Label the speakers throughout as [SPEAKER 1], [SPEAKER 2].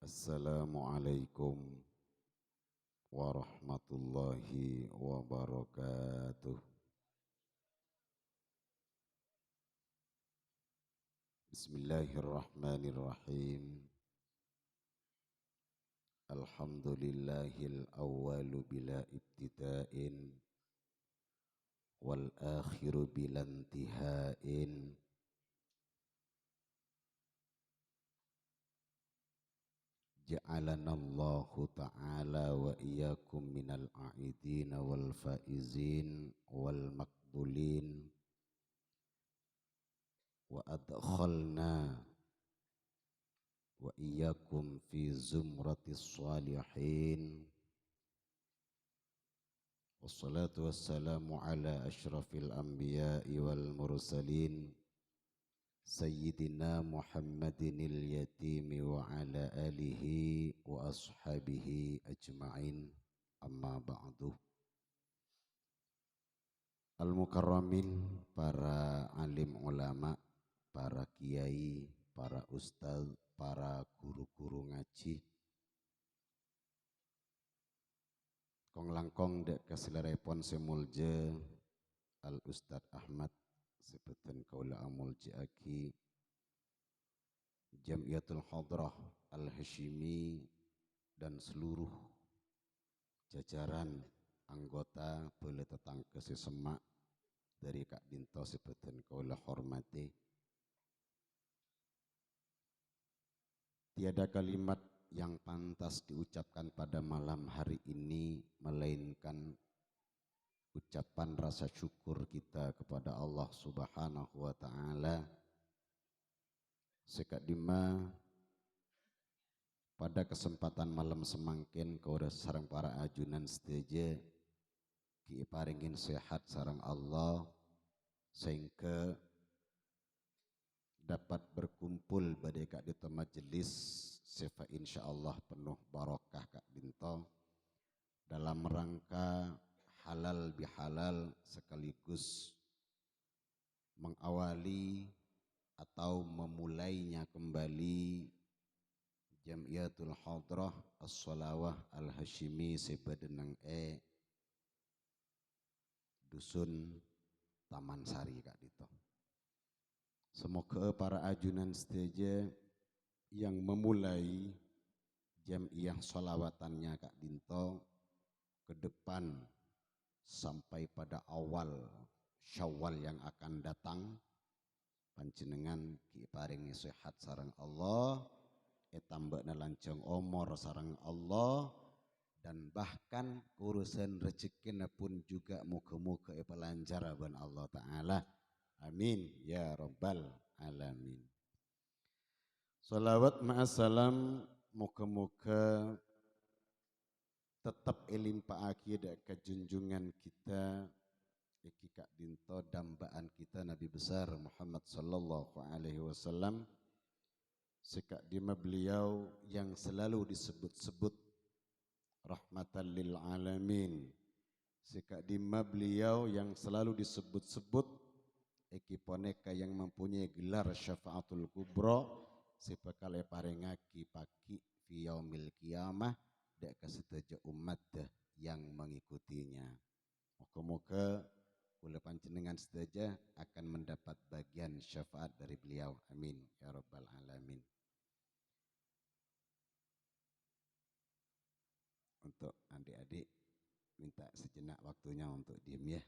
[SPEAKER 1] Assalamualaikum warahmatullahi wabarakatuh. Bismillahirrahmanirrahim. Alhamdulillahil awwalu bila ibtida'in wal akhiru bila intihain. Ja'alana Allahu ta'ala wa iyyakum minal a'idin wal faizin wal maqbulin wa adkhalna wa iyyakum fi zumratis salihin. Wassalatu wassalamu ala asyrafil anbiya'i wal mursalin Sayyidina Muhammadinil yatimi wa ala alihi wa ashabihi ajma'in. Amma ba'du. Al-mukarramin, para alim ulama, para kiai, para ustaz, para guru-guru ngaji, kong langkong dek keselerepon semulje Al Ustad Ahmad sebutan kaula amulje aki Jamiatul Hadrah Al Hashimi dan seluruh jajaran anggota boleh tetangga sesemak dari Kak Dinto sebutan kaula hormati. Tiada kalimat yang pantas diucapkan pada malam hari ini melainkan ucapan rasa syukur kita kepada Allah Subhanahu wa taala. Sekadima pada kesempatan malam semangkin kaura sareng para ajunan seteje ki paringin sehat sareng Allah sehingga dapat berkumpul badai Kak Dinto majelis sefa insyaallah penuh barokah Kak Dinto dalam rangka halal bihalal sekaligus mengawali atau memulainya kembali Jamiatul Hadrah As-Shalawah Al-Hashimi sebadenang dusun Taman Sari Kak Dito. Semoga para ajunan seteja yang memulai jamiah sholawatannya Kak Dinto ke depan sampai pada awal Syawal yang akan datang panjenengan ki paringi sehat sareng Allah, tambahna lancung umur sareng Allah, dan bahkan urusan rezekina pun juga muga-muga pelancar ban Allah taala. Amin ya rabbal alamin. Salawat ma'assalam muga-muga tetap elimpaake dak kejunjungan kita iki Kak Dinto dambaan kita Nabi besar Muhammad sallallahu alaihi wasallam. Sekadima beliau yang selalu disebut-sebut rahmatan lil alamin. Sekadima beliau yang selalu disebut-sebut iki poneka yang mempunyai gelar syafaatul kubra sepekale parengaki paki fi yaumil qiyamah dak kaseteja umat yang mengikutinya. Moga-moga kula panjenengan sedaja akan mendapat bagian syafaat dari beliau. Amin ya rabbal alamin. Untuk adik-adik minta sejenak waktunya untuk diam ya.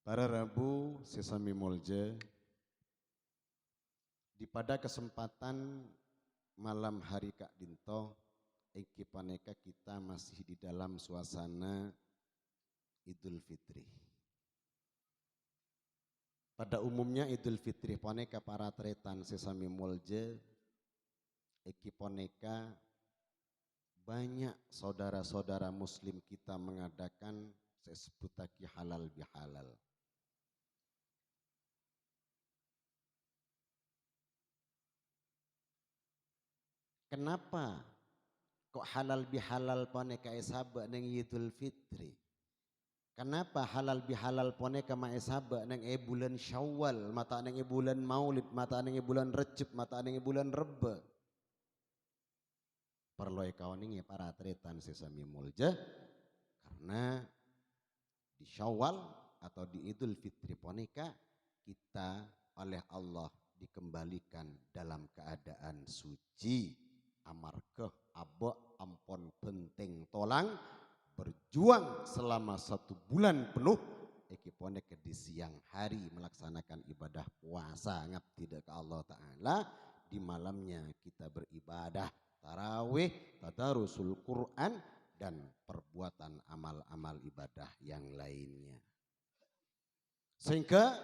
[SPEAKER 1] Para Rabu sesami mulje di pada kesempatan malam hari Kak Dinto iki paneka kita masih di dalam suasana Idul Fitri. Pada umumnya Idul Fitri poneka para tretan sesami mulje iki poneka banyak saudara-saudara muslim kita mengadakan sesebutaki halal bihalal. Kenapa kok halal bihalal poneka sabak neng Idul Fitri? Kenapa halal bihalal poneka maesaba nang bulan Syawal, mata nang bulan Maulid, mata nang bulan Recep, mata nang bulan Rebe. Perlu kawan ini para tretan sesami mulja karena di Syawal atau di Idul Fitri poneka kita oleh Allah dikembalikan dalam keadaan suci, amarkeh abok ampon penting tolang berjuang selama 1 bulan penuh ekiponek di siang hari melaksanakan ibadah puasa ngabdi ke Allah Ta'ala, di malamnya kita beribadah tarawih, tadarusul Quran dan perbuatan amal-amal ibadah yang lainnya. Sehingga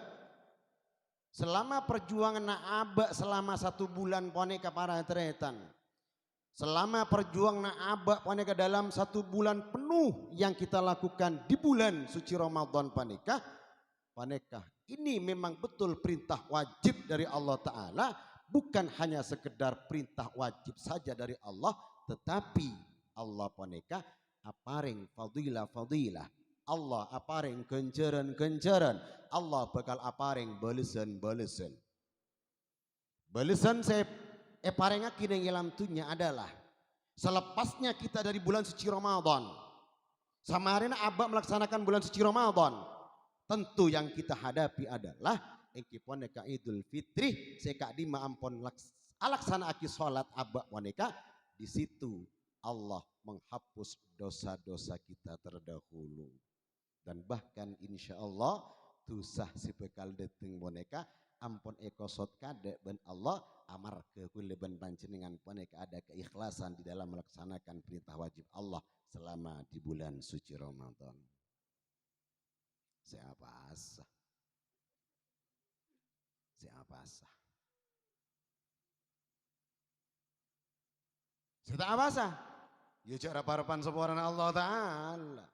[SPEAKER 1] selama perjuangan naaba selama 1 bulan poneka para tretan, selama perjuangan naaba poneka dalam 1 bulan penuh yang kita lakukan di bulan suci Ramadan poneka ini memang betul perintah wajib dari Allah Ta'ala, bukan hanya sekedar perintah wajib saja dari Allah, tetapi Allah poneka aparing fadilah-fadilah, Allah aparing kenceran-kenceran, Allah bakal aparing balesan-balesan. Balesan saya paringaki yang dalam tunya adalah selepasnya kita dari bulan suci Ramadan, samarina abah melaksanakan bulan suci Ramadan, tentu yang kita hadapi adalah engkiponeka Idul Fitri seka di maampon alaksana aki sholat abah waneka. Di situ Allah menghapus dosa-dosa kita terdahulu, dan bahkan insya Allah tusah si bekal deteng boneka ampun ekosot kade ben Allah amar ke kuleban panjenengan boneka ada keikhlasan di dalam melaksanakan perintah wajib Allah selama di bulan suci Ramadan. Siapa sah? Siapa sah? Siapa apa sah? Ya cara parapan seporan Allah Ta'ala.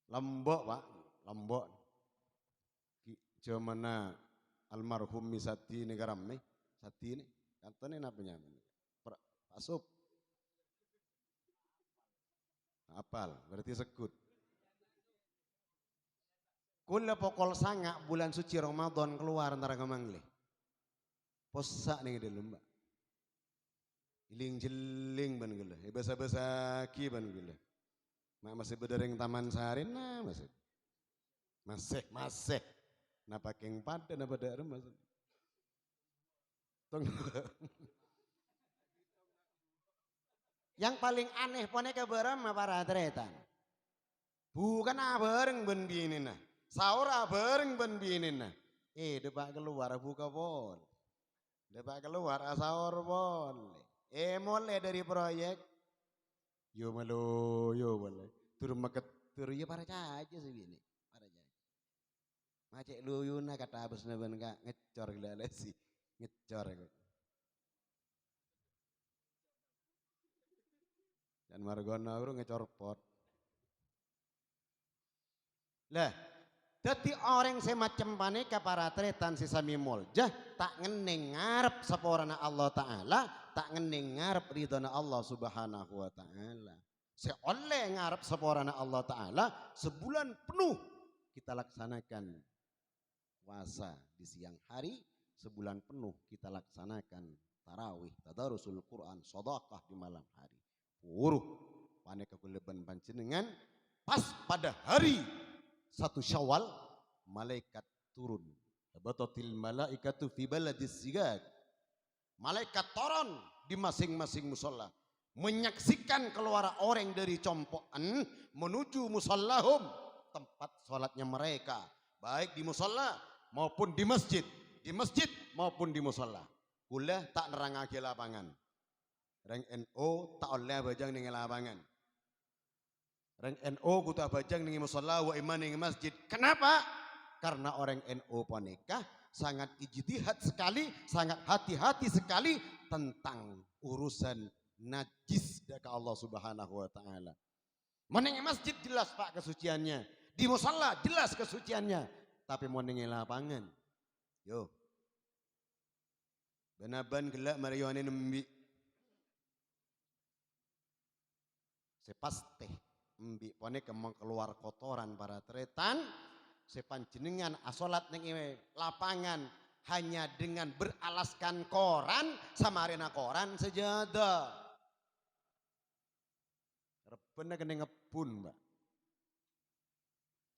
[SPEAKER 1] Lembok pak, lembok. Jamana almarhum misati negara me, sati ini, katanya apa namanya? Asup. Apal, berarti sekut. Kula pokol sanga bulan suci Ramadan keluar antara kemangle. Posak nih dulu mbak. Iling jeling ban gula, basa-basa ki ban gula. Mak masih bedereng Taman Sari nah masih. Napa keng pada napa daerah masih. Yang paling aneh poneka berama para tretan. Bukan bareng ben binin nah. Sahur bareng ben binin nah. Depak keluar buka bol. Depak keluar sahur bol. Mulai dari proyek. Yo boleh. Turun maket turun ya para caca segini. Para caca. Macek luyuna kata abis naben kak ngecor gila sih. Ngecor. Dan margona bro ngecor pot. Lah, jadi orang semacam paneka para tretan sesami muljah tak ngening ngarep seporana Allah Ta'ala, tak ngening ngarep ridhona Allah Subhanahu wa Ta'ala. Seoleh ngarep seporana Allah Ta'ala, sebulan penuh kita laksanakan puasa di siang hari, sebulan penuh kita laksanakan tarawih, tadarusul Quran, sedekah di malam hari. Paneka kuleban panjenengan pas pada hari 1 Syawal malaikat turun. Batatil malaikatu fi baladis sigad. Malaikat turun di masing-masing musalla menyaksikan keluar orang dari compokan menuju musallahum, tempat sholatnya mereka, baik di musalla maupun di masjid maupun di musalla. Kula tak nerangake lapangan. Reng NO tak oleh bajang ning lapangan. Orang NO kuta bajang ning musalla wa iman ning masjid. Kenapa? Karena orang NO poneka sangat ijtihad sekali, sangat hati-hati sekali tentang urusan najis dari Allah Subhanahu wa Ta'ala. Meneng masjid jelas Pak kesuciannya, di musalla jelas kesuciannya, tapi meneng lapangan. Yo. Benaban gelak mariwane nembi. Sepaste Mbik pone kemong keluar kotoran para tretan. Sepanjenengan asolat ning lapangan hanya dengan beralaskan koran sama arena koran sejadah. Rebena kena ngebun, Mbak.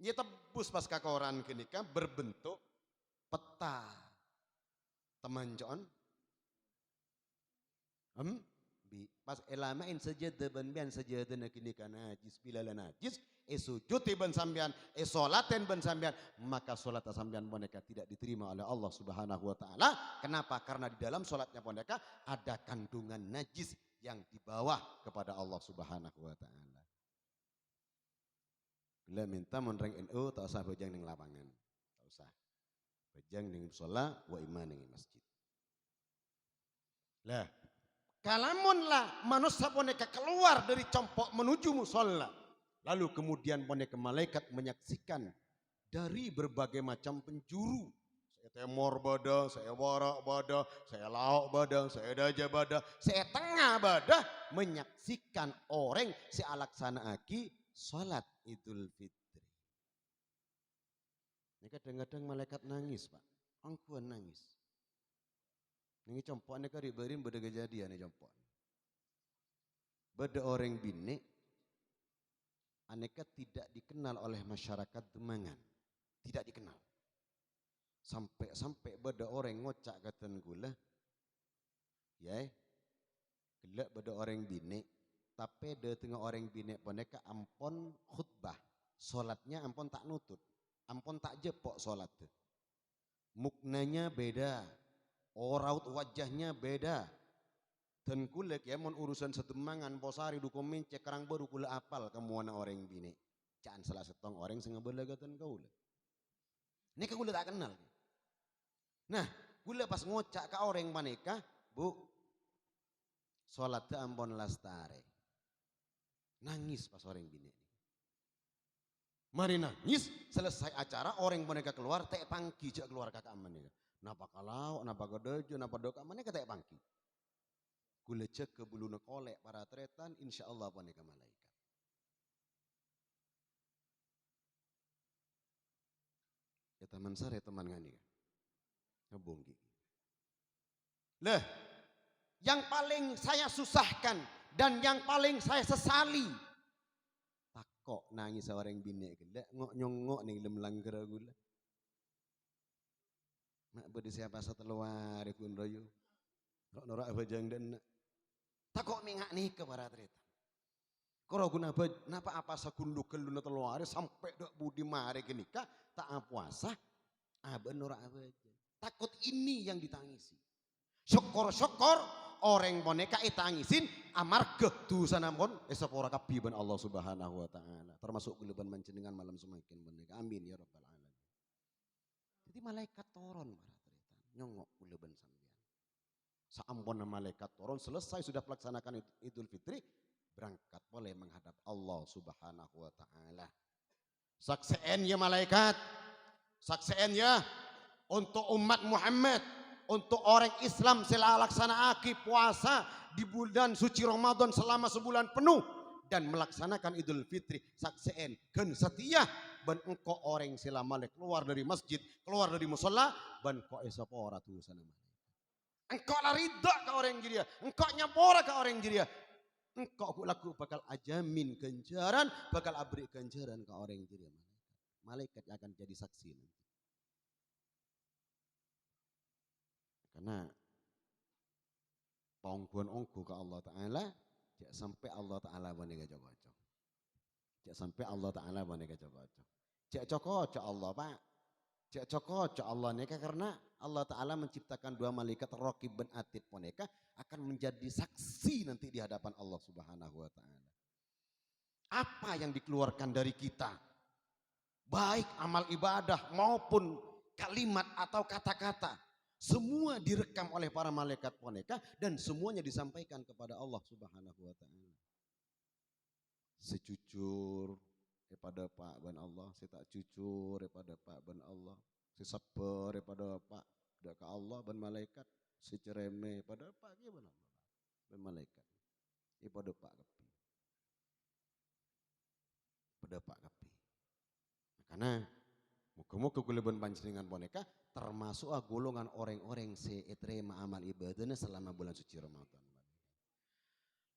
[SPEAKER 1] Ini tebus pasca koran kini kan berbentuk peta. Teman John. Pas elamain sejadah ban sejadah nak kini kan najis bila najis. Sujud ban sambian, solaten ban sambian, maka solat sambian boneka tidak diterima oleh Allah Subhanahu wa taala. Kenapa? Karena di dalam solatnya boneka ada kandungan najis yang dibawa kepada Allah Subhanahu wa taala. Bila minta monreng NU tak usah bejang ning lapangan. Tak usah. Bejang ning musala wa iman ning masjid. Lah, kalamunlah manusia boneka keluar dari compok menuju musola. Lalu kemudian boneka malaikat menyaksikan dari berbagai macam penjuru. Saya temor badah, saya warak badah, saya lauk badah, saya daja badah, saya tengah badah. Menyaksikan orang si alaksana aki salat Idul Fitri. Ini kadang-kadang malaikat nangis, Pak. Angkuhan nangis. Ini compok ini kariberin beda kejadian ini compok. Beda orang bini aneka tidak dikenal oleh masyarakat Demangan. Tidak dikenal. Sampai beda orang ngocak katan gula. Ya. Gelak beda orang bini. Tapi de tengah orang bini boneka ampon khutbah. Solatnya ampon tak nutut. Ampon tak jepok solat. Muknanya beda. Raut wajahnya beda. Dan kulek ya mon urusan sedemangan posari dukomen cek kerang baru kula apal kamu anak orang bini. Jangan salah setong orang sing ngebelagatan kau le. Ini kula tak kenal. Nah, kula pas ngocak ke orang maneka, Bu. Salat ampun lastare. Nangis pas orang bini. Mari nangis, selesai acara orang maneka keluar tek pangki jak keluar kakak maneka. Napa kalau, napa kedejo, napa doka maneka tek pangki. Kula cek ke bulu kolek para tretan, insya Allah boneka malaikat. Ya teman saya teman ngani. Ngebongki. Lah, yang paling saya susahkan dan yang paling saya sesali. Takok nangis orang bini gila, ngok nyongok nih lem langgera gula. Mak bodi siapa seteluar ikun royo. Norak bajang dan takok mingak nih ke para tretan. Kalau guna napa apa sakunduk keluna teluar sampai dok budi mare kenika tak puasa aben norak aja. Takut ini yang ditangisi. Syukur-syukur orang boneka tangisin amarga dosa namun esapora kapi ben Allah Subhanahu wa taala. Termasuk geleban mancenengan malam semakin boneka. Amin ya rabbal alamin. Jadi malaikat turun para tretan nyongok geleban sampean. Saampun malaikat turun selesai sudah pelaksanakan Idul Fitri berangkat boleh menghadap Allah Subhanahu wa taala. Sakseen ya malaikat. Sakseen ya untuk umat Muhammad, untuk orang Islam sila laksana aki puasa di bulan suci Ramadan selama sebulan penuh dan melaksanakan Idul Fitri. Sakseen gen setia ben engko orang sila malik keluar dari masjid, keluar dari musala ben ko esapora tu sana. Engkau lah ridha ke orang jiria. Engkau nyapora ke orang jiria. Engkau aku laku bakal ajamin ganjaran. Bakal abri ganjaran ke orang jiria. Malaikat akan jadi saksi nanti. Karena pangkuan ongku ke Allah Ta'ala. Jak sampai Allah Ta'ala boneka cocok. Jak sampai Allah Ta'ala boneka cocok. Jak cocok Allah Pak. Jak cocok Allah neka karena Allah Ta'ala menciptakan dua malaikat Raqib dan Atid boneka akan menjadi saksi nanti di hadapan Allah Subhanahu wa taala. Apa yang dikeluarkan dari kita baik amal ibadah maupun kalimat atau kata-kata semua direkam oleh para malaikat boneka dan semuanya disampaikan kepada Allah Subhanahu wa taala. Sejujur kepada Pak ban Allah, saya tak jujur kepada Pak ban Allah. Sesabar pada Pak ke Allah dan malaikat, secereme pada Pak gimana dan malaikat. Pada Pak kepi. pada Pak Kapi. Karena muka-muka kuleban panjenengan boneka termasuk golongan orang-orang seetrema amal ibadahnya selama bulan suci Ramadan.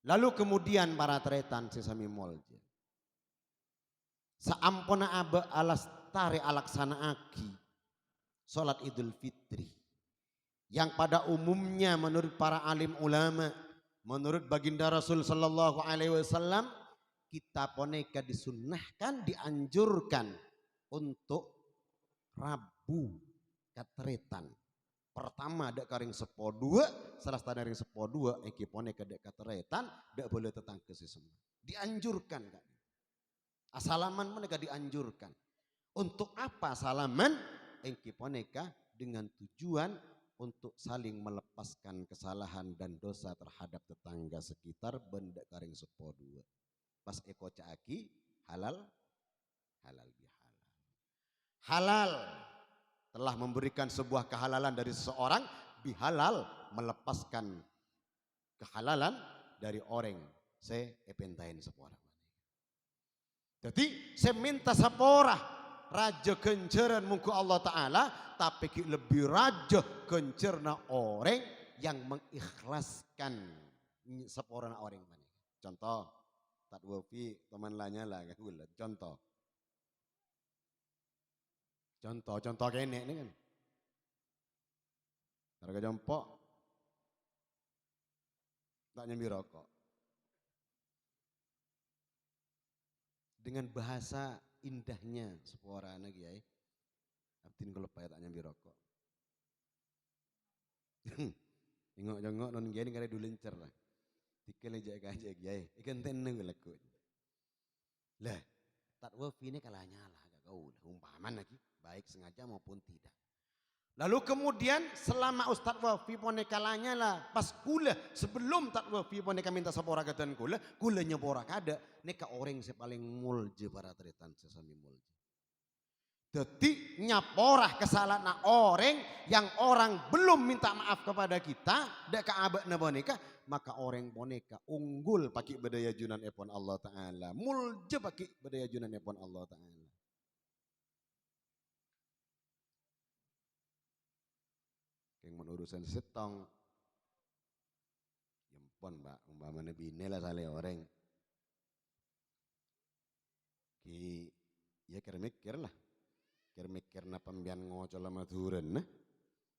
[SPEAKER 1] Lalu kemudian para tretan sesami molje. Saampona aba alas tare alaksana aki salat Idul Fitri. Yang pada umumnya menurut para alim ulama, menurut baginda Rasul sallallahu alaihi wasallam, kita poneka disunnahkan, dianjurkan untuk Rabu katretan. Pertama ada karing sepo dua, salah satu ring sepo dua, eki poneka dek katretan, dak boleh tetangga sesama. Dianjurkan kan. Asalaman mereka dianjurkan. Untuk apa salaman? Eki poneka dengan tujuan untuk saling melepaskan kesalahan dan dosa terhadap tetangga sekitar benda karing sepo dua. Pas eko caaki halal, halal bihalal. Halal telah memberikan sebuah kehalalan dari seseorang, bihalal melepaskan kehalalan dari orang se epentain seorang. Jadi saya minta sepora raja kenceran muka Allah Ta'ala, tapi lebih raja kencerna orang yang mengikhlaskan sepora orang mana. Contoh, tak wafi teman lanya lah, contoh. Contoh kene ini kan. Harga jempok tak nyambi rokok. Dengan bahasa indahnya sepora anak ya. Abdin kalau payah tak nyambi rokok. Tengok-tengok non gini kada dulu lencer lah. Tikel aja aja ya. Ikan tenang laku. Lah, tak wafi ini kalahnya lah kau umpaman lagi. Baik sengaja maupun tidak. Lalu kemudian selama Ustadz Wafi poneka lanya lah. Pas kula sebelum Ustadz Wafi poneka minta sepora katan kula nyepora kada. Neka orang sepaling mulje para tretan sesami mulje. Jadi nyaporah kesalahan orang yang orang belum minta maaf kepada kita. Deka abad na boneka. Maka orang boneka unggul pakai bedaya junan epon Allah Ta'ala. Mulje pakai bedaya junan epon Allah Ta'ala. Yang menurusan setong yempon mbak umpamanya bine lah sale orang ki ya kira mikir napa mbian ngocola maturen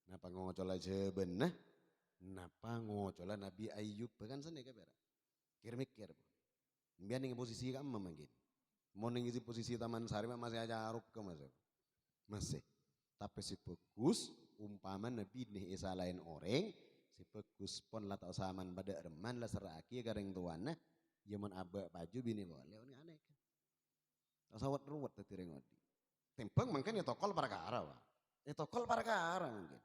[SPEAKER 1] napa ngocola jeben napa ngocola Nabi Ayub kan sana kabera kira mikir mbian ning posisi kamu mungkin mau ning posisi Taman Sari masih aja aruk ke masih tapi si fokus umpama Nabi nih isa lain orang si fokus pon lah tau saman pada reman lah seraki garing tuana ya mon abak baju bini boleh ini aneh kan sawat ruwet tadi rengodi tempeng mungkin ya tokol perkara wah ya tokol perkara mungkin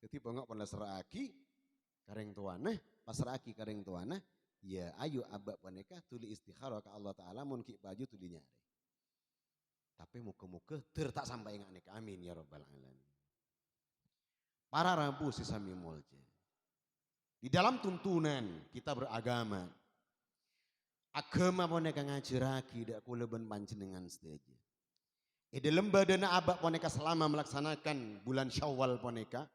[SPEAKER 1] jadi bengok pon lah seraki garing tuana pas seraki garing tuana ya ayo abak poneka tuli istikharah ke Allah Ta'ala mon ki baju tuli nyari tapi muka-muka tak sampai ingat nek amin ya rabbal alamin. Para rabu sesami mulje. Di dalam tuntunan kita beragama. Agama poneka ngajiraki dak kuleban panjenengan sedaja. Dalam badana abak poneka selama melaksanakan bulan Syawal poneka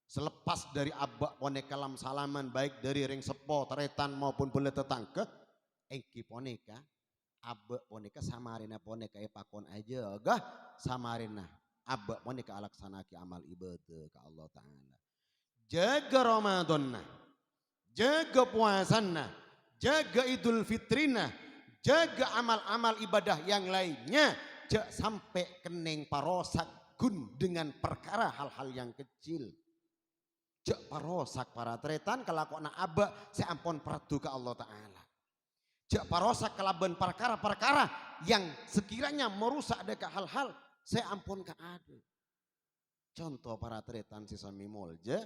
[SPEAKER 1] selepas dari abak poneka lam salaman baik dari ring sepo teretan maupun boleh tetangke engki poneka abak poneka samarina poneka pakon aja gah samarina abak poneka alaksanaki amal ibadah ke Allah Ta'ala jaga Ramadanna jaga puasanna jaga Idul Fitrina jaga amal-amal ibadah yang lainnya jak sampai kening parosak gun dengan perkara hal-hal yang kecil jak parosak para tretan kelakona abak seampun perdu ke Allah Ta'ala jak parosak kelaban perkara-perkara yang sekiranya merusak deka hal-hal saya ampun ke ada. Contoh para tretan sesami molje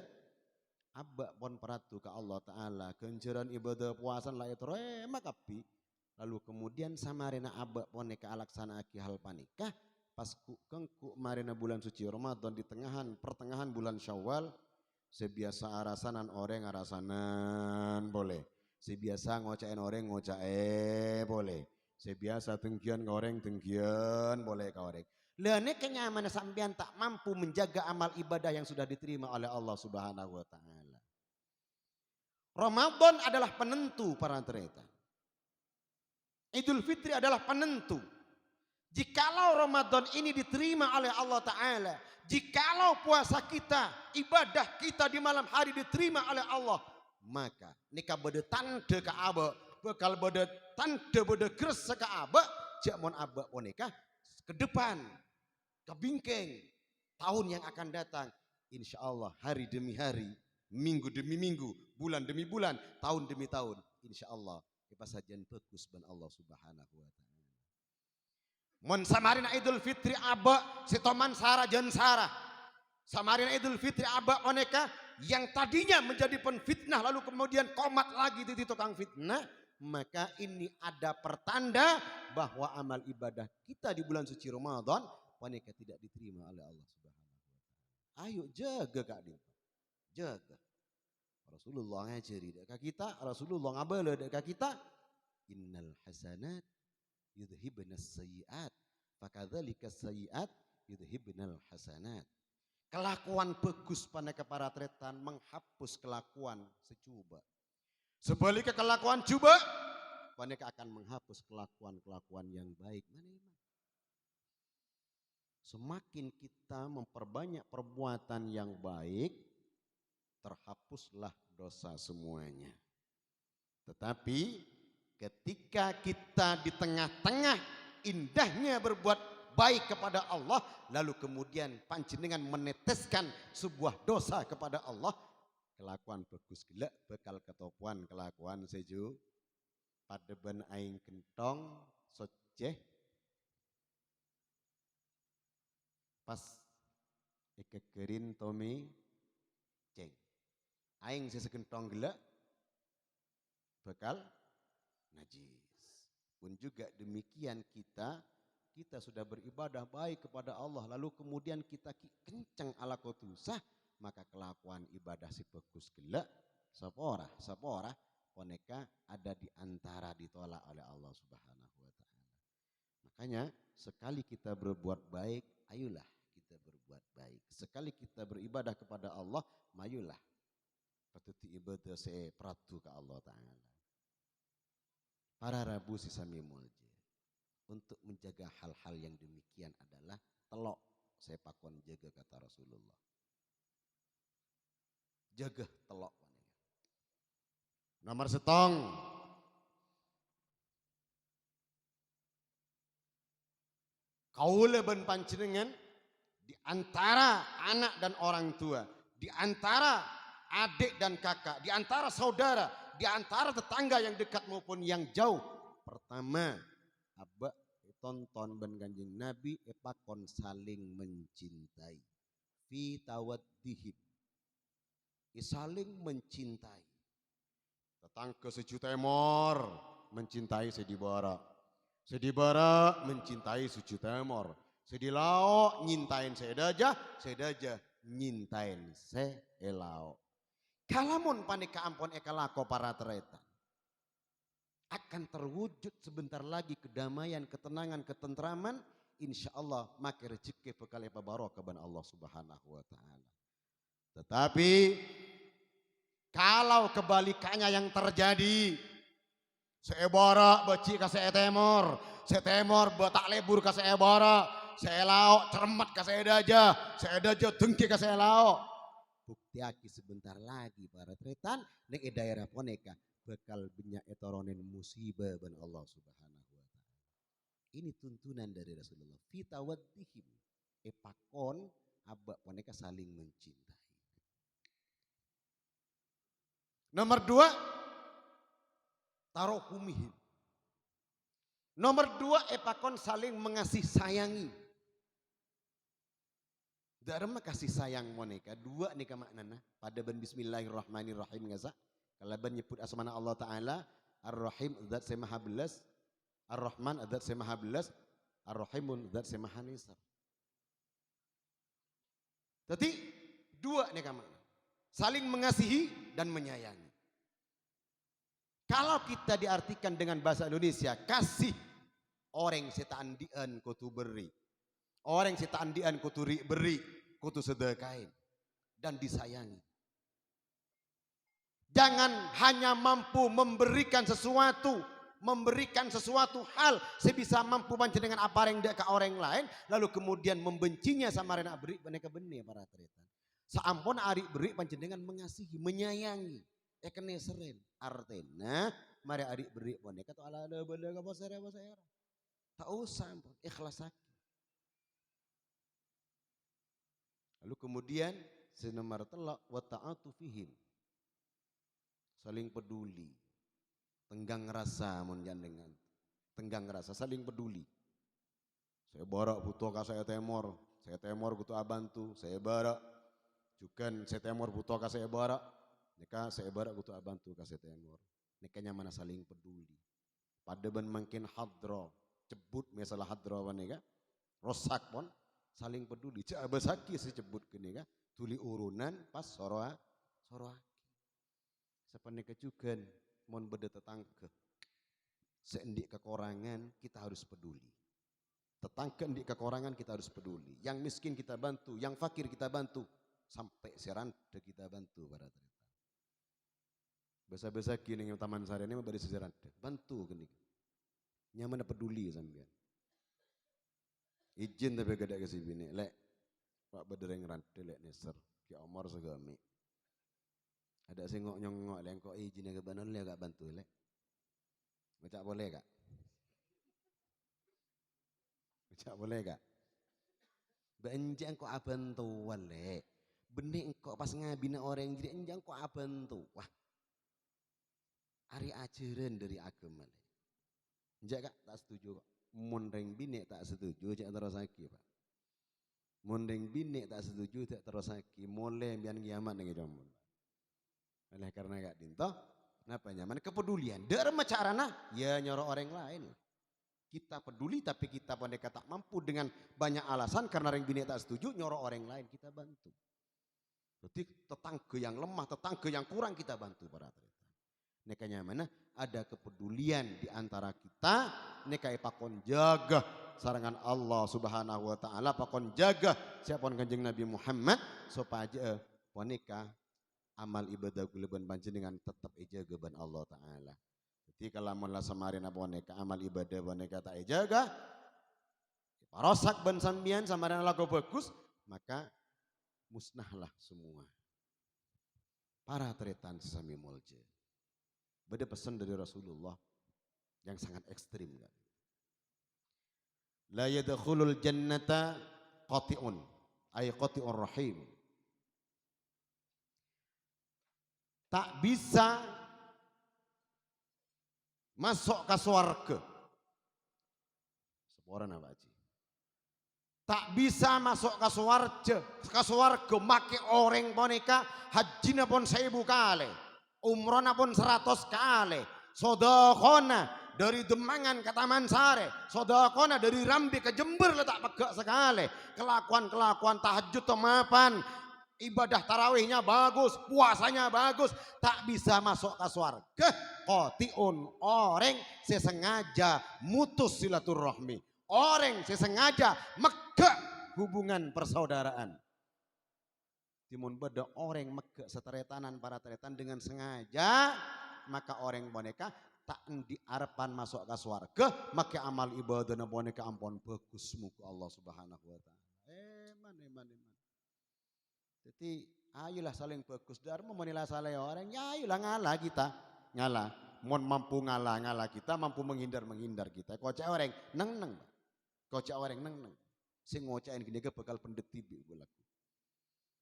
[SPEAKER 1] abak pon peratu ke Allah Ta'ala kenceran ibadah puasan lah itu makapi lalu kemudian samarina abak pon neka alaksana aki hal panikah pas kengku marina bulan suci Ramadan di pertengahan bulan Syawal sebiasa arasanan orang arasanan boleh. Si biasa ngocain orang ngocain boleh. Saya biasa tengkian goreng, tengkian boleh goreng. Lene kenyamanan sampean tak mampu menjaga amal ibadah yang sudah diterima oleh Allah Subhanahu wa taala. Ramadan adalah penentu para ternyata. Idul Fitri adalah penentu. Jikalau Ramadan ini diterima oleh Allah Ta'ala, jikalau puasa kita, ibadah kita di malam hari diterima oleh Allah, maka nikah beda tanda ke aba, bakal beda tanda beda keres ke aba, jakmon aba nikah ke depan, ke bingkeng, tahun yang akan datang, insya Allah hari demi hari, minggu demi minggu, bulan demi bulan, tahun demi tahun, insya Allah kita sajian bagus ban Allah Subhanahu wa taala. Mun samarina Idul Fitri aba sitoman sara jan sara. Samarina Idul Fitri aba oneka yang tadinya menjadi penfitnah lalu kemudian komat lagi di tukang fitnah, maka ini ada pertanda bahwa amal ibadah kita di bulan suci Ramadan oneka tidak diterima oleh Allah Subhanahu wa taala. Ayo jaga Kak Din. Jaga. Rasulullah ngajari dekat kita, Rasulullah ngabala dekat kita, innal hasanat yudhibnas sayyiat, fakadzalika sayyiat yudhibnal hasanat. Kelakuan bagus pada para tretan menghapus kelakuan secuba. Sebaliknya kelakuan cuba, mereka akan menghapus kelakuan-kelakuan yang baik. Semakin kita memperbanyak perbuatan yang baik, terhapuslah dosa semuanya. Tetapi ketika kita di tengah-tengah indahnya berbuat baik kepada Allah, lalu kemudian panjenengan meneteskan sebuah dosa kepada Allah, kelakuan bagus gila bekal ketopuan kelakuan seju pada ben aing kentong soceh pas ikekerin Tommy ceng aing sesekentong gila bekal najis. Pun juga demikian kita sudah beribadah baik kepada Allah lalu kemudian kita kencang ala kotusah, maka kelakuan ibadah si bagus gila sapora poneka ada di antara ditolak oleh Allah Subhanahu wa taala. Makanya sekali kita berbuat baik, ayolah kita berbuat baik. Sekali kita beribadah kepada Allah, mayulah patuti ibadah se pratu ke Allah taala. Para rabu sisami mulje. Untuk menjaga hal-hal yang demikian adalah telok sepakon jaga kata Rasulullah. Jaga telok. Nomor setong. Kaula ben panjenengan di antara anak dan orang tua, di antara adik dan kakak, di antara saudara, di antara tetangga yang dekat maupun yang jauh. Pertama, abah tonton ben Kanjeng Nabi epakon saling mencintai. Fi tawaddihim. Saling mencintai. Tetangga sejuta emor mencintai sedibara. Sedibara mencintai sejuta emor. Sedilao nyintain sedaja nyintain seelao. Kalamun panika ampun ekalako para teretan. Akan terwujud sebentar lagi kedamaian, ketenangan, ketentraman. Insya Allah maka rezeki bekal apa barokah ban Allah Subhanahu wa taala. Tetapi kalau kebalikannya yang terjadi, seebara beci ka seetemor, setemor batak lebur ka seebara, seelao cermat ka seedaja dengki ka seelao. Bukti aki sebentar lagi para tretan nek daerah poneka bakal banyak etoronen musibah ban Allah Subhanahu wa taala. Ini tuntunan dari Rasulullah. Fita waddihim epakon abak poneka saling mencintai. Nomor 2 tarohumihim. Nomor 2 epakon saling mengasih sayangi. Darma kasih sayang moneka. 2 nih maknana. Pada ben bismillahirrahmanirrahim ngasa. Kalau ben nyebut asmana Allah Ta'ala. Ar-Rahim zat semaha belas. Ar-Rahman zat semaha belas. Ar-Rahimun zat semaha nisab. Jadi 2 nih maknana. Saling mengasihi dan menyayangi. Kalau kita diartikan dengan bahasa Indonesia kasih Orang seta andian kutu beri. Orang seta andian kutu beri, kutu sedekain dan disayangi. Jangan hanya mampu memberikan sesuatu hal sebisa mampu panjenengan apa yang dia ke orang lain, lalu kemudian membencinya sama rena beri mereka benih para tretan. Saampun ari beri panjenengan mengasihi, menyayangi. Kene seren. Artinya mari ari beri boneka tu ala ada benda apa saya. Tak usah ampun, ikhlas sakit. Lalu kemudian senomor telak wa ta'atu fihim. Saling peduli. Tenggang rasa mun jandengan. Tenggang rasa saling peduli. Saya barak butuh ka saya temor butuh abantu, saya barak juga saya temor butuh ka saya barak. Nika saya barak butuh abantu ka saya temor. Nikanya mana saling peduli. Pada ban makin hadro, cebut masalah hadro nika. Rosak pon saling peduli. Cak besaki si cebut kene ka. Tuli urunan pas soroaki. Sepenika juga mon beda tetangga. Seendik kekurangan kita harus peduli. Tetangga endik kekurangan kita harus peduli. Yang miskin kita bantu, yang fakir kita bantu. Sampai seranda kita bantu para ternyata. Biasa-biasa kini yang taman sari ini memberi seranda. Bantu gini. Nyaman peduli sampean. Izin tapi gede ke sini. Lek Pak Bedereng rante lek neser. Ki Omar segami. Ada sing ngok lek kok izin ke banon lek gak bantu lek. Macak boleh gak? Macak boleh gak? Benjang kok abantuan lek. Benih kok pas ngabina orang jadi enjang kok abantu. Wah. Ari ajaran dari agama lek. Enjak gak tak setuju kok. Mondeng bini tak setuju cak terus lagi Pak. Mondeng bini tak setuju cak terus lagi. Mulai biar kiamat nih jomblo. Oleh karena gak dinto, kenapa nyaman kepedulian. Derma carana ya nyoro orang lain. Kita peduli tapi kita pendeka tak mampu dengan banyak alasan karena orang bini tak setuju nyoro orang lain kita bantu. Berarti tetangga yang lemah, tetangga yang kurang kita bantu para atlet. Nekanya mana ada kepedulian di antara kita. Nekai pakon jaga sarangan Allah Subhanahu Wa Taala, pakon jaga siapa kanjeng Nabi Muhammad supaya poneka amal ibadah kuleban panjenengan tetap ejaga ban Allah Ta'ala. Jadi kalau mula samarin apa boneka amal ibadah boneka tak ejaga, parosak ban sambian samarin lagu bagus, maka musnahlah semua. Para tretan sesami mulje. Beda pesan dari Rasulullah yang sangat ekstrim. Kan? La yadkhulul jannata qati'un, ay qati'ur rahim. Tak bisa masuk ke surga. Seporana Pak Haji. Tak bisa masuk ke surga make orang boneka hajina pun 1000 kali, umrona pun 100 kali, sodakona dari Demangan ke Taman Sari, sodakona dari Rambi ke Jember letak pegak sekali, kelakuan tahajud mapan. Ibadah tarawihnya bagus, puasanya bagus, tak bisa masuk ke surga. Qati'un, orang sesengaja mutus silaturahmi. Orang sesengaja megak hubungan persaudaraan. Timun beda orang megak seteretanan para teretan dengan sengaja, maka orang boneka tak diarpan masuk ke surga, maka amal ibadah boneka ampun bagus muka Allah Subhanahu Wa Taala. Eman. Jadi ayolah saling bagus dharma menilah salah orang ya ayolah ngalah kita ngalah mon mampu ngalah kita mampu menghindar kita kocak orang neng sing ngocain gini ke bakal pendeti bulaku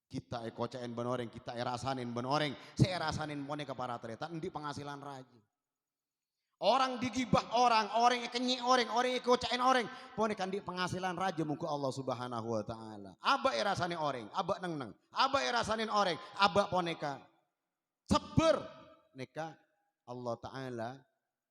[SPEAKER 1] kita kocain ben orang kita rasanin ben orang saya rasanin mone ke para tretan di penghasilan raja orang digibah orang yang kenyi orang yang kocain orang pone kan di penghasilan raja muka Allah Subhanahu Wa Taala aba rasanin orang aba neng aba rasanin orang aba poneka sabar neka Allah Ta'ala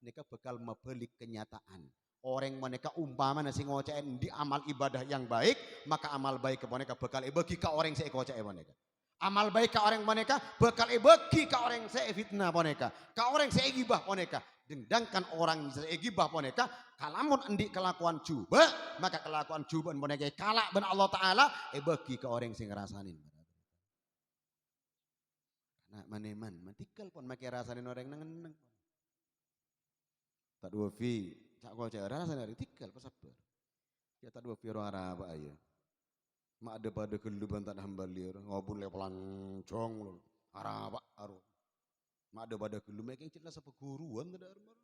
[SPEAKER 1] neka bakal membalik kenyataan orang mereka umpama nasi ngocain di amal ibadah yang baik maka amal baik ke mereka bakal bagi ke orang saya ngocain mereka amal baik ke orang mereka bakal bagi ke orang saya fitnah mereka ke orang saya gibah mereka Dendangkan orang misalnya gibah boneka, kalamun endik kelakuan juba, maka kelakuan juba boneka kalak ben Allah Ta'ala, bagi ke orang sing ngerasanin. Karena maneman, matikal pun makai rasanin orang neng. Tak dua fi, cak kau cak rasanin orang tikal pasabar. Ya tak dua fi orang Arab aja. Mak ada pada keluban tak hambalir, ngobun lepelan cong, Arab aru. Mak ada pada keluban yang cerita apa guruan tidak armar.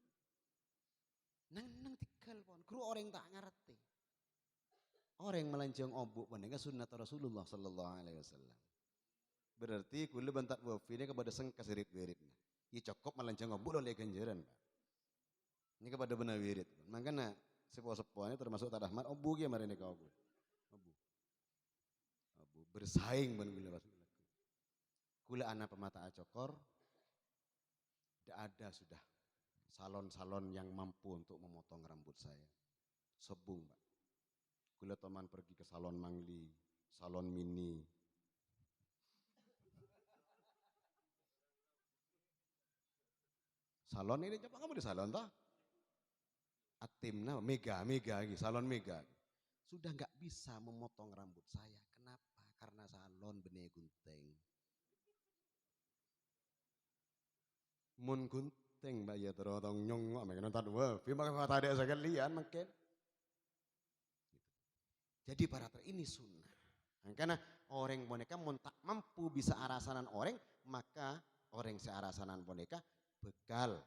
[SPEAKER 1] Nang tikal pun, guru orang tak ngerti. Orang melancong obuk pun dengan sunnah Rasulullah Sallallahu Alaihi Wasallam. Berarti kulo bantat wafi ini kepada seng kasirit-wirit. Ini cukup melancong obuk oleh ganjaran. Ini kepada benar wirid. Makanya sepuh-sepuh ini termasuk tak rahmat obuk ya mari ini kau obuk. Bersaing ban gula Rasulullah. Kula anak pemata acokor, tidak ada sudah salon-salon yang mampu untuk memotong rambut saya. Sebung, Pak. Kula teman pergi ke salon Mangli, salon Mini. Salon ini coba kamu di salon toh? Atimna mega gitu, salon mega. Sudah nggak bisa memotong rambut saya. Kenapa? Karena salon benih gunting. Mun gunting mbak ya terotong nyong makin nonton wah film kata ada sekalian makin. Jadi para ini sunnah. Karena orang boneka mun tak mampu bisa arasanan orang, maka orang searasanan boneka bekal.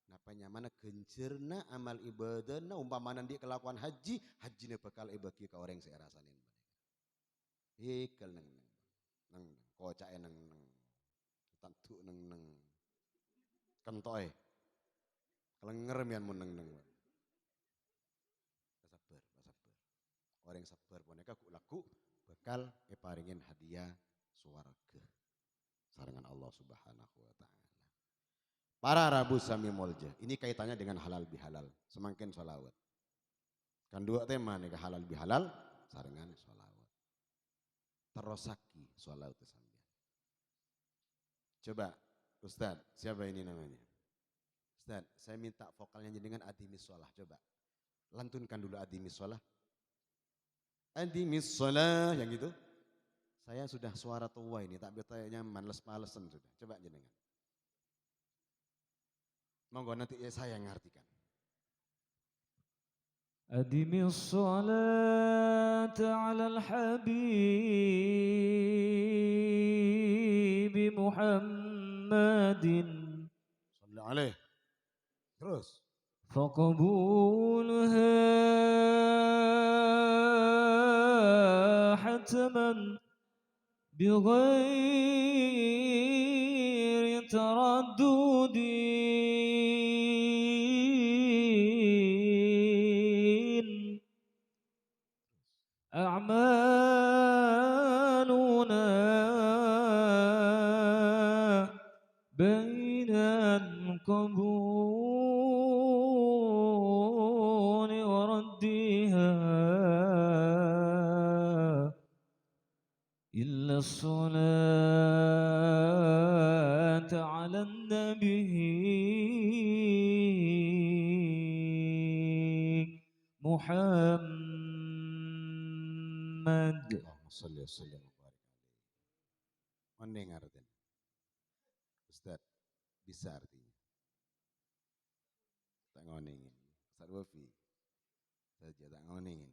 [SPEAKER 1] Napanya mana gencerna amal ibadahna umpamanan dia kelakuan haji, hajinya bekal bagi ke orang searasanin boneka. Ikal neng kocak neng tantu neng kentoy kelenger mian mun neng sabar. Orang sabar boneka ku laku bekal paringin hadiah swarga sarangan Allah Subhanahu wa taala. Para Rabu Sami Molja, ini kaitannya dengan halal bihalal, semakin sholawat. Kan dua tema nih halal bihalal, sarangan sholawat. Terosaki sholawat sambil. Coba Ustaz, siapa ini namanya? Ustaz, saya minta vokalnya dengan adimis sholah, coba. Lantunkan dulu adimis sholah. Adimis sholah, yang gitu. Saya sudah suara tua ini, tak betanya males-malesan sudah. Coba jenengan. Monggo nanti saya ngartikan.
[SPEAKER 2] Adimis sholat ala al-habib Muhammadin.
[SPEAKER 1] Sallallahu alaihi. Terus.
[SPEAKER 2] فقبولها حتما بغير تردد أعمالنا بين القبول وردها إلا الصلاة على النبي محمد.
[SPEAKER 1] Allahumma sholli wa sallim wa barik alaihi. Mending artinya. Ustaz, bisa artinya. Tak ngoningin. Ustaz Wafi. Saja tak ngoningin.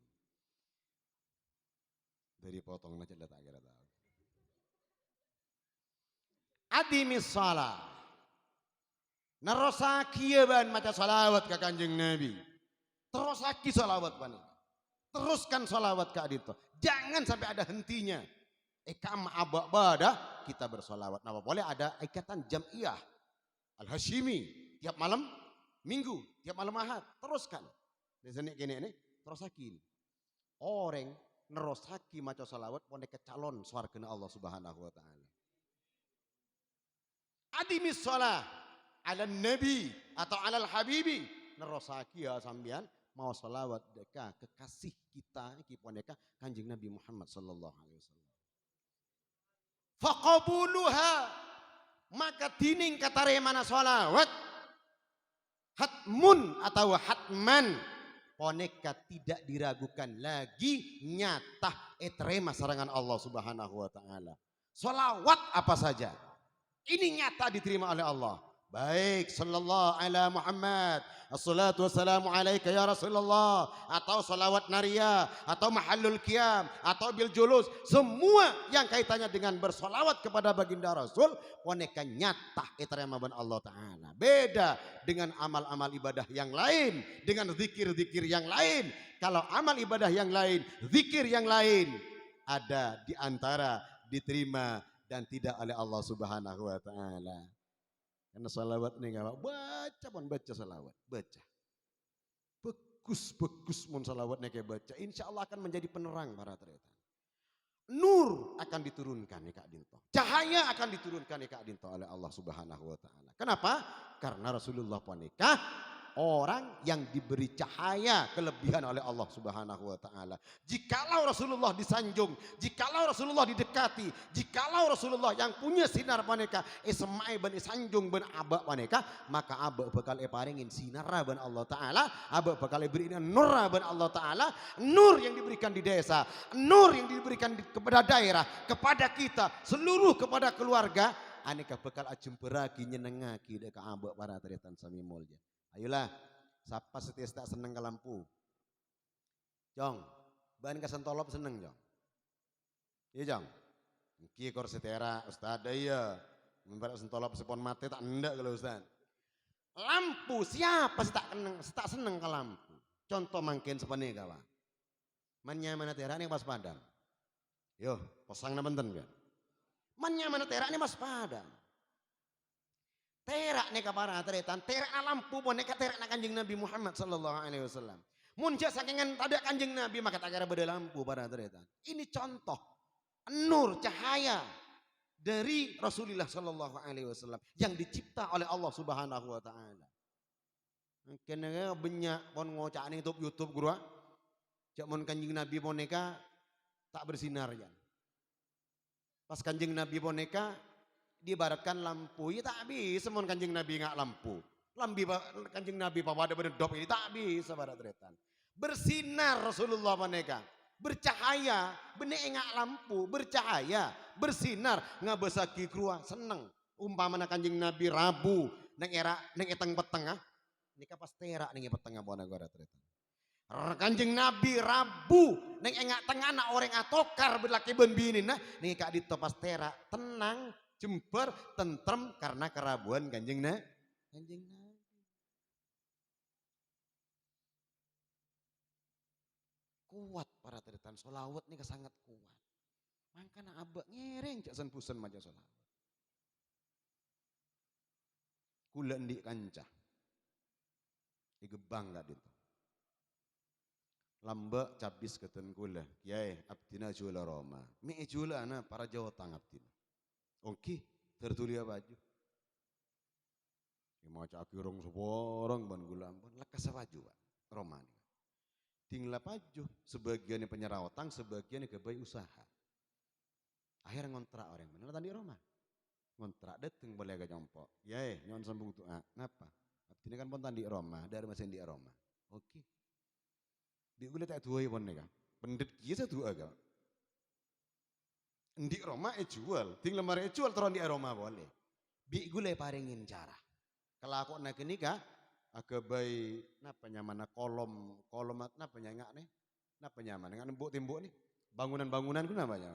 [SPEAKER 1] Dari potong aja tak kira tahu. Adimis salah. Narosaki ya ban maca salawat ke Kanjeng Nabi. Terosaki salawat ban. Teruskan salawat ke adito. Jangan sampai ada hentinya. Ikam abak bada kita bersolawat. Nah, boleh ada ikatan jam'iyah Al-Hashimi tiap malam Minggu, tiap malam Ahad. Teruskan. Di sini gini ini terosaki. Orang nerosaki maca salawat pun ke calon swargana Allah Subhanahu wa taala. Adimis shalah ala nabi atau alal habibi nerosaki ya sambian mau salawat deka kekasih kita iki pun deka Kanjeng Nabi Muhammad sallallahu alaihi wasallam. Faqabuluha maka dining katare mana salawat hatmun atau hatman poneka tidak diragukan lagi nyata terima sarangan Allah Subhanahu wa taala. Salawat apa saja ini nyata diterima oleh Allah. Baik sallallahu ala Muhammad, assalatu wassalamu alaika ya Rasulullah, atau salawat nariyah, atau mahallul qiyam, atau bil julus, semua yang kaitannya dengan bersolawat kepada baginda Rasul poneka nyata diterima oleh Allah taala. Beda dengan amal-amal ibadah yang lain, dengan zikir-zikir yang lain. Kalau amal ibadah yang lain, zikir yang lain ada di antara diterima dan tidak oleh Allah Subhanahu wa taala. Karena salawat ini enggak baca pun baca salawat, baca. Bagus mun salawatnya kayak baca. Insya Allah akan menjadi penerang para ternyata. Nur akan diturunkan ya Kak Dinto. Cahaya akan diturunkan ya Kak Dinto oleh Allah Subhanahu wa taala. Kenapa? Karena Rasulullah panika orang yang diberi cahaya kelebihan oleh Allah Subhanahu wa taala. Jikalau Rasulullah disanjung, jikalau Rasulullah didekati, jikalau Rasulullah yang punya sinar paneka semai ben sanjung ben abak paneka, maka abak bakal paringin sinar ben Allah taala, abak bakal beriin nur ben Allah taala, nur yang diberikan di desa, nur yang diberikan kepada daerah, kepada kita, seluruh kepada keluarga, aneka bakal ajemperagi nyenengaki deka abak para teritan sami mulya. Ayolah, siapa setia tak seneng ke lampu? Jong, bahan kesentolop seneng Jong. Iya Jong. Iki kor setera Ustaz iya. Membarak sentolop sepon mati tak ndak kalau Ustaz. Lampu siapa sih tak seneng ke lampu? Contoh mangkin sepene kawan. Manya mana tera nih pas padam. Yo, posang na benten kan. Manya mana tera nih pas padam. Terak neka para teretan, terak lampu pun neka terak na kanjeng Nabi Muhammad sallallahu alaihi wasallam. Munja sakingan tada kanjeng Nabi maka tak kira beda lampu para teretan. Ini contoh nur cahaya dari Rasulullah sallallahu alaihi wasallam yang dicipta oleh Allah Subhanahu wa taala. Kena banyak pon ngocak ning YouTube guru. Cak mon kanjeng Nabi pun neka tak bersinar ya. Pas kanjeng Nabi pun neka diibaratkan lampu, ya tak bisa mon kanjeng Nabi nggak lampu. Kanjeng Nabi pada berdop ini tak bisa pada teretan. Bersinar Rasulullah maneka, bercahaya, benek nggak lampu, bercahaya, bersinar, nggak besaki keruah seneng. Umpamana kanjeng Nabi Rabu, neng eteng peteng nikah pas terak neng peteng buana gua teretan. Kanjeng Nabi Rabu, neng engak tengah nak orang atokar berlaki ben bini nah, nikah di topas terak tenang. Jember tentrem karena kerabuan kanjeng Nabi. Kuat para teritan solawat nih sangat kuat. Makanya abak ngereng cak sen maja solawat. Kula ndik kancah. Igebang gak itu. Lambak cabis keten kula. Kiai abdina jula Roma. Mi jula na para Jawa Tengah abdina. Oke, tertulia baju. Mau caki rong seporong ban gulam ban lekas baju Pak. Romani. Tinggal baju sebagian penyerah utang, sebagian kebaik usaha. Akhirnya ngontrak orang mana tadi Roma. Ngontrak dateng boleh gak jompok. Ya nyon sambung tuh. Ngapa? Ini kan pun tadi Roma dari mesin di Roma. Oke. Di gue tak tuai pun nih kan. Pendet kisah tuh agak. Di Roma jual, tinggal mari jual terus di Roma boleh. Bi gue paringin cara. Kalau aku nak nikah, agak baik, napa nyaman kolom napa nyangak nih, napa nyaman dengan tembok nih, bangunan gue namanya.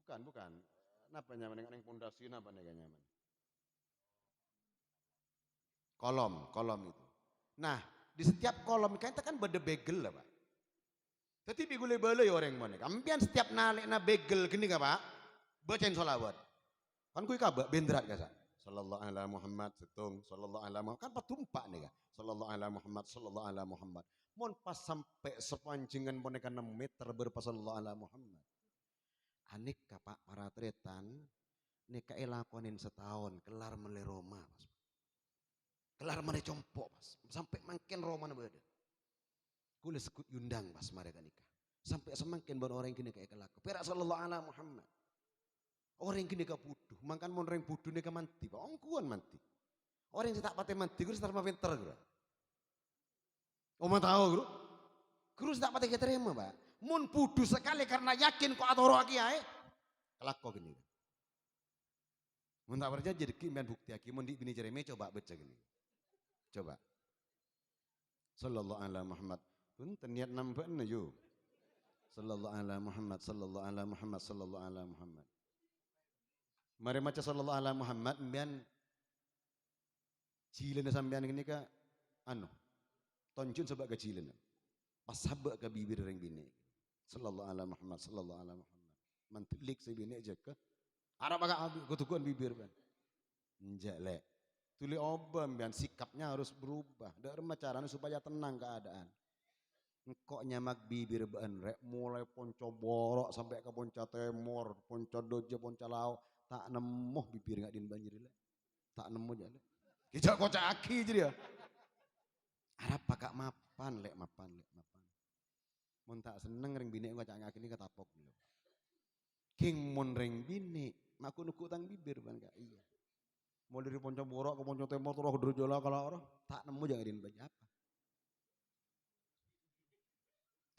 [SPEAKER 1] Bukan, napa nyaman dengan pondasi napa nih nyaman. Kolom itu. Nah di setiap kolom kita kan beda begel lah Pak. Tapi bigule-bale ya orang mana. Kampian setiap nalik na begel gini gak Pak? Bacain sholawat. Kan kui kabak bendrat gak Sa? Sallallahu ala Muhammad setung. Sallallahu ala Muhammad. Kan patumpak nih gak? Sallallahu ala Muhammad. Sallallahu ala Muhammad. Mohon pas sampai sepanjingan boneka 6 meter berpas sallallahu ala Muhammad. Anik Pak para tretan. Nika elakonin setahun. Kelar mele Roma. Kelar mele compok. Sampai makin Roma na beda. Kule sekut yundang pas mereka nikah. Sampai semakin baru orang kini kayak kelak. Perak sallallahu ala Muhammad. Orang kini kayak buduh. Makan mon orang buduh nikah manti. Ongkuan manti. Orang yang tak patah mati, guru tak pinter guru. Oma tahu guru? Guru tak patah keterima pak. Mun pudu sekali karena yakin kok atau roh kiai, kelak kok gini. Mun tak percaya jadi kimban bukti aki. Mun di bini jereme coba baca gini. Coba. Sallallahu alaihi Muhammad. Punten niat nampak na yo. Sallallahu alaihi Muhammad, sallallahu alaihi Muhammad, sallallahu alaihi Muhammad. Mari maca sallallahu alaihi Muhammad mbian cilen sampean ini ka anu tonjun sebab ke cilen. Pas sabak ke bibir reng bini. Sallallahu alaihi Muhammad, sallallahu alaihi Muhammad. Mantelik se bini aja ke. Arab agak abi kutukuan bibir ban. Njak lek. Tuli obam mbian sikapnya harus berubah. Dak caranya supaya tenang keadaan. Engkok nyamak bibir ban rek mulai ponco borok sampai ke ponco temor, ponco dojo, ponco lau tak nemuh bibir nggak din banjir lek. Tak nemu aja lek. Kijak kocak aki jadi ya. Arab pakak mapan lek. Mun tak seneng ring bini kocak aki ini ketapok dulu. King mun ring bini maku nuku tang bibir ban gak iya. Mau dari ponco borok ke ponco temor terus ke dojo kalau orang tak nemu jangan din banjir apa.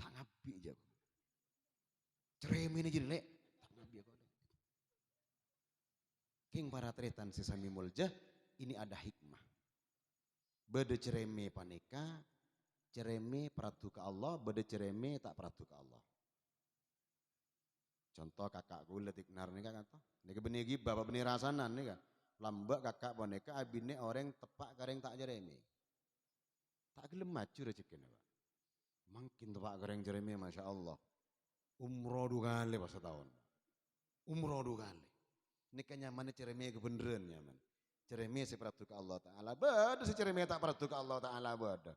[SPEAKER 1] Tak ngabi aja. Cereme ini jadi lek. Tak ngabi aku. King para tretan sesami mulja ini ada hikmah. Bede cereme paneka, cereme peratu ke Allah, bede cereme tak peratu ke Allah. Contoh kakakku letik nar nih kan toh. Nika benih gibah, benih rasanan nih kan. Lambak kakak boneka abine orang tepak kareng tak cereme. Tak gelem maju rezekinya Pak. Makin tepak kareng cereme masya Allah. Umroh 2 kali pas setahun. Umroh 2 kali. Ini kan nyamannya cereme kebeneran nyaman. Cereme seperatu ke Allah Ta'ala. Bada si cereme tak peratu ke Allah Ta'ala bada.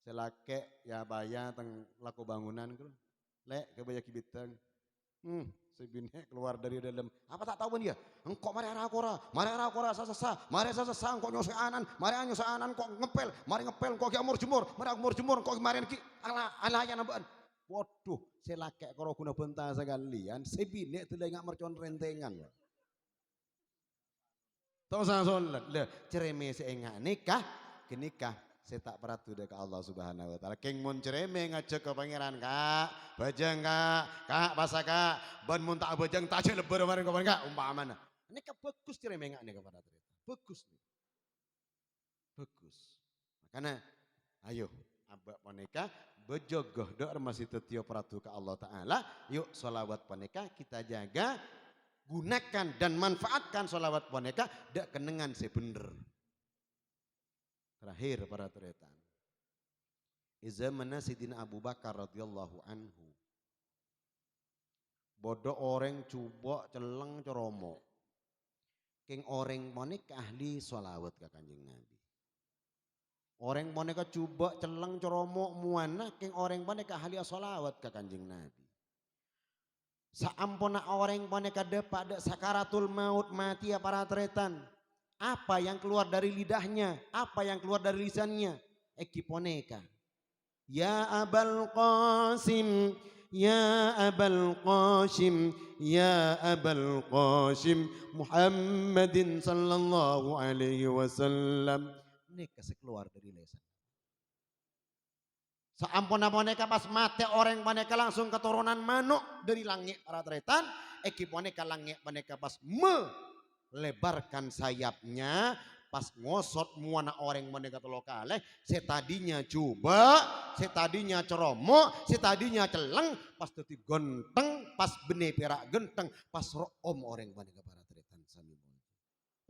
[SPEAKER 1] Selake ya bayar teng laku bangunan ku. Lek ke bayar kibitang. Sebine keluar dari dalam. Apa tak tahu dia? Engkau mari arah kora sasa, mari sasa engkau nyosanan, mari nyosanan kok ngepel, mari ngepel kok amur jemur, mari amur jemur kok kemarin ki ala ya nambaan. Waduh, selake karo guna bentang sekalian, sebine telenga mercon rentengan. Tahu sang solat, le cereme seenga nikah, kenikah saya tak peratu dek Allah Subhanahu wa taala. Keng mun cereme ngajak ke pangeran Kak, bajang Kak basa Kak, ban mun tak bajang tak aja lebar kemarin kapan Kak, umpamana. Nika bagus cereme ngak nika pada cerita. Bagus nih. Bagus. Makanya ayo abak paneka bejogoh doa masih tetio peratu ke Allah Ta'ala. Yuk sholawat paneka kita jaga. Gunakan dan manfaatkan sholawat boneka dak kenengan sebener. Terakhir para tretan. Izamana Sidina Abu Bakar radhiyallahu anhu. Bodoh orang coba celeng ceromo. King orang boneka ahli sholawat ke Kanjeng Nabi. Orang boneka coba celeng ceromo muana king orang boneka ahli sholawat ke Kanjeng Nabi. Saampuna orang boneka depak sakaratul maut mati ya para tretan. Apa yang keluar dari lidahnya? Apa yang keluar dari lisannya? Eki poneka. Ya Abul Qasim, ya Abul Qasim, ya Abul Qasim Muhammadin sallallahu alaihi wasallam. Neka keluar dari lisan. Saampun boneka pas mati orang boneka langsung keturunan manuk dari langit para tretan. Eki boneka langit boneka pas melebarkan sayapnya. Pas ngosot muana orang boneka telokale. Setadinya coba, setadinya ceromo, setadinya celeng. Pas teti genteng, pas benih perak genteng. Pas room orang boneka para tretan.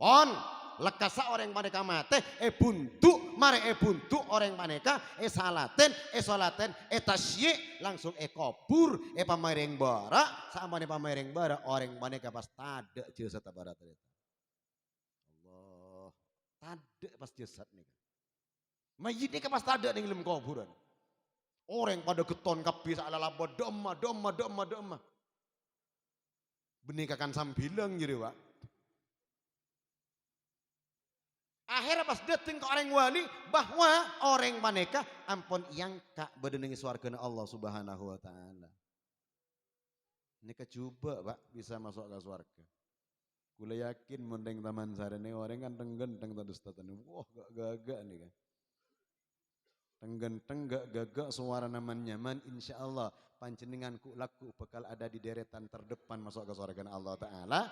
[SPEAKER 1] Pon lekasa orang paneka mate buntu mare buntu orang paneka salaten solaten tasyi langsung kubur pamereng bara samane pamereng bara orang paneka pas tade jasad barat Allah tade pas jasad nih mayit nih pas tade ning lem kuburan orang pada geton kabeh ala labo doma benih kakan sambilang jadi Pak. Akhirnya pas datang ke orang wali bahwa orang maneka ampun yang kak berdengi swargana Allah Subhanahu wa taala. Nika coba Pak bisa masuk ke swarga. Kula yakin mendeng taman sarene orang kan tenggenteng tadi ustatan. Wah gagak nih kan. Tenggenteng gagak suara naman nyaman insya Allah panjenengan ku laku bakal ada di deretan terdepan masuk ke surga Allah Ta'ala.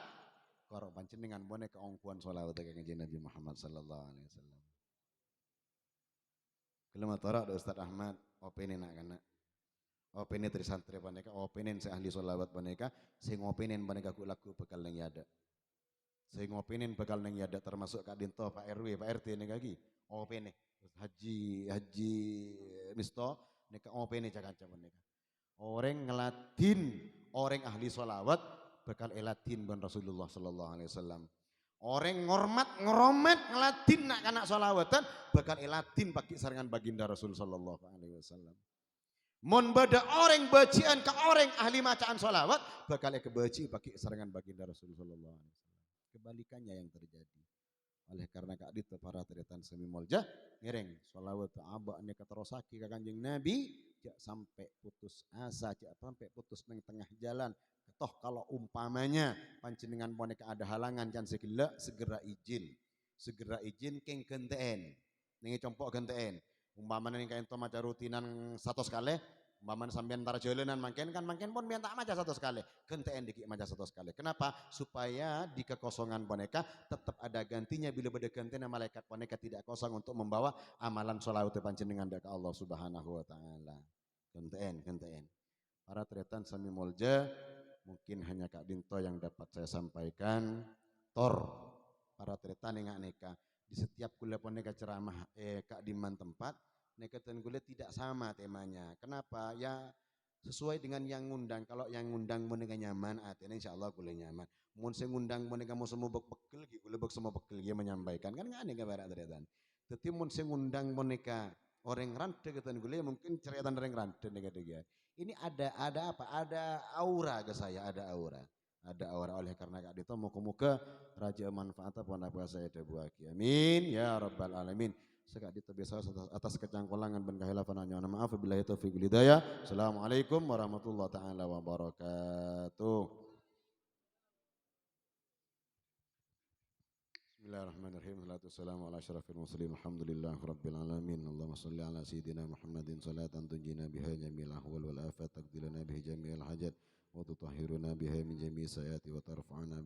[SPEAKER 1] Karo panjenengan boneka ongkuan sholawat ke kanjeng Nabi Muhammad sallallahu alaihi wasallam. Kelima tara ada Ustaz Ahmad, opini nak kana. Opini dari santri boneka, opini si ahli sholawat boneka, sing opini boneka ku laku bakal nang yada. Sing opini bakal nang yada termasuk Kak Dinto, Pak RW, Pak RT nih lagi. Opini. Haji Misto neka opini cakaca boneka. Orang ngelatin, orang ahli sholawat bakal elatin ban Rasulullah sallallahu alaihi wasallam. Orang ngormat ngelatin nak kana sholawatan bakal elatin pakai sarangan baginda Rasul sallallahu alaihi wasallam. Mon bada orang bacian ke orang ahli bacaan sholawat bakal kebaci pakai sarangan baginda Rasul sallallahu alaihi wasallam. Kebalikannya yang terjadi. Oleh karena Kak Dito para teritan semi molja ngereng sholawat abak neka terosaki ke kanjeng Nabi jak sampai putus asa jak sampai putus neng tengah jalan toh kalau umpamanya panjenengan boneka ada halangan jangan segera izin keng genteen nengi compok genteen umpamanya ning kain maca rutinan 100 kali umpamanya sampean tar jalanan mangken pun biar tak maca 100 kali genteen dikit maca 100 kali kenapa supaya di kekosongan boneka tetap ada gantinya bila pada gantinya malaikat boneka tidak kosong untuk membawa amalan sholawat panjenengan ke Allah Subhanahu wa taala genteen para tretan sami molja mungkin hanya Kak Dinto yang dapat saya sampaikan tor para tretan yang neka di setiap kuliah boneka ceramah Kak Diman tempat nekatan kuliah tidak sama temanya. Kenapa? Ya sesuai dengan yang ngundang. Kalau yang ngundang boneka nyaman, artinya insya Allah kuliah nyaman. Mun saya ngundang boneka mau semua bekel, kuliah semua bekel dia menyampaikan kan nggak ada barat ternyata. Tetapi mun saya ngundang boneka orang rante ketan kuliah mungkin cerita orang rante negara. Ini ada apa? Ada aura ke saya, ada aura. Ada aura oleh karena Kak Dito muka-muka raja manfaat apa saya buaki. Amin ya rabbal alamin. Sekak diterbisa atas kecangkulangan dan kehilafan hanya maaf billahi taufiq wal hidayah. Assalamualaikum warahmatullahi taala wabarakatuh. Bismillahirrahmanirrahim. Wassalamu ala asyrafil mursalin. Alhamdulillahirabbil alamin. Allahumma shalli ala sayyidina Muhammadin salatan tunjina biha jamil ahwal wal afat taqdilana bihi jamil hajat wa tutahhiruna biha min jami'i sayati wa tarfa'una